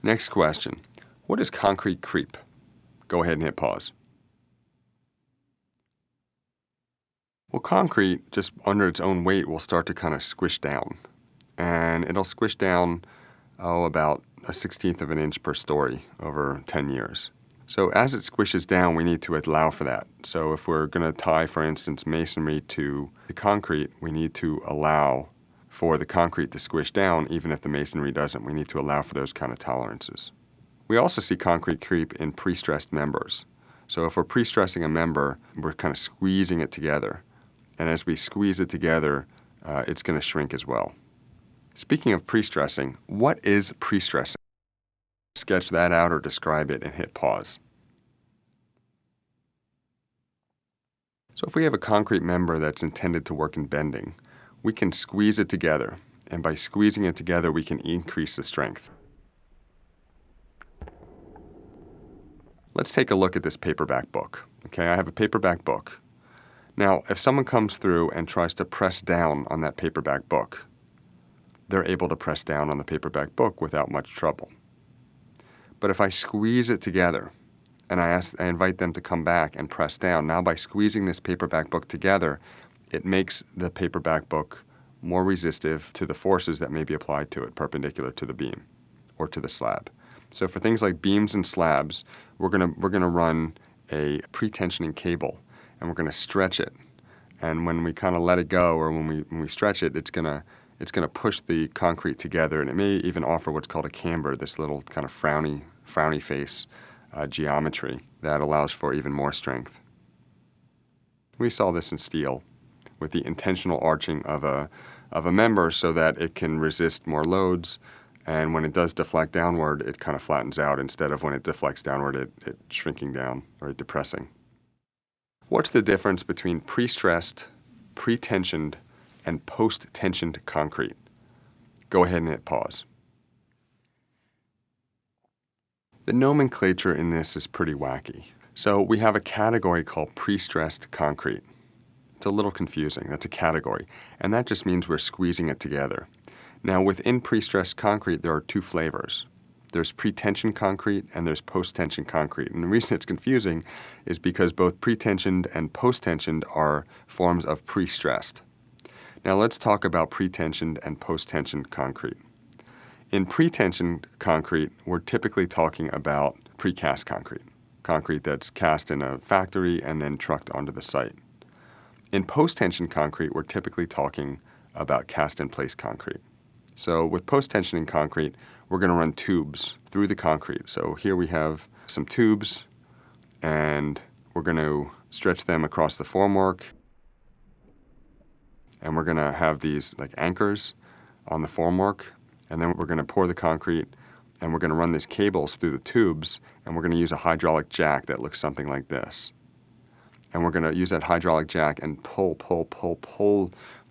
Next question. What is concrete creep? Go ahead and hit pause. Well, concrete, just under its own weight, will start to kind of squish down. And it'll squish down, about 1/16 of an inch per story over 10 years. So as it squishes down, we need to allow for that. So if we're going to tie, for instance, masonry to the concrete, we need to allow for the concrete to squish down, even if the masonry doesn't. We need to allow for those kind of tolerances. We also see concrete creep in pre-stressed members. So if we're pre-stressing a member, we're kind of squeezing it together. And as we squeeze it together, it's going to shrink as well. Speaking of pre-stressing, what is pre-stressing? Sketch that out or describe it and hit pause. So if we have a concrete member that's intended to work in bending, we can squeeze it together. And by squeezing it together, we can increase the strength. Let's take a look at this paperback book. Okay, I have a paperback book. Now, if someone comes through and tries to press down on that paperback book, they're able to press down on the paperback book without much trouble. But if I squeeze it together and I invite them to come back and press down, now by squeezing this paperback book together, it makes the paperback book more resistive to the forces that may be applied to it perpendicular to the beam or to the slab. So for things like beams and slabs, we're gonna run a pre-tensioning cable, and we're going to stretch it. And when we kind of let it go, or when we stretch it, it's going to push the concrete together, and it may even offer what's called a camber, this little kind of frowny face geometry that allows for even more strength. We saw this in steel with the intentional arching of a member so that it can resist more loads, and when it does deflect downward, it kind of flattens out instead of when it deflects downward, it shrinking down or depressing. What's the difference between pre-stressed, pre-tensioned, and post-tensioned concrete? Go ahead and hit pause. The nomenclature in this is pretty wacky. So we have a category called pre-stressed concrete. It's a little confusing. That's a category. And that just means we're squeezing it together. Now, within pre-stressed concrete, there are two flavors. There's pre-tension concrete and there's post-tension concrete. And the reason it's confusing is because both pre-tensioned and post-tensioned are forms of pre-stressed. Now let's talk about pre-tensioned and post-tensioned concrete. In pre-tensioned concrete, we're typically talking about precast concrete that's cast in a factory and then trucked onto the site. In post-tension concrete, we're typically talking about cast-in-place concrete. So with post-tensioning concrete, we're going to run tubes through the concrete. So here we have some tubes, and we're going to stretch them across the formwork. And we're going to have these like anchors on the formwork. And then we're going to pour the concrete, and we're going to run these cables through the tubes, and we're going to use a hydraulic jack that looks something like this. And we're going to use that hydraulic jack and pull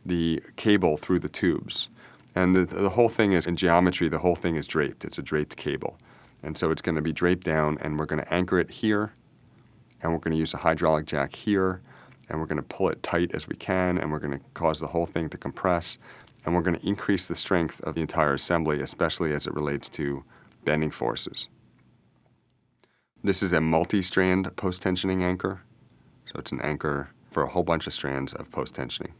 the cable through the tubes. And the whole thing is, in geometry, the whole thing is draped. It's a draped cable. And so it's going to be draped down, and we're going to anchor it here, and we're going to use a hydraulic jack here, and we're going to pull it tight as we can, and we're going to cause the whole thing to compress, and we're going to increase the strength of the entire assembly, especially as it relates to bending forces. This is a multi-strand post-tensioning anchor. So it's an anchor for a whole bunch of strands of post-tensioning.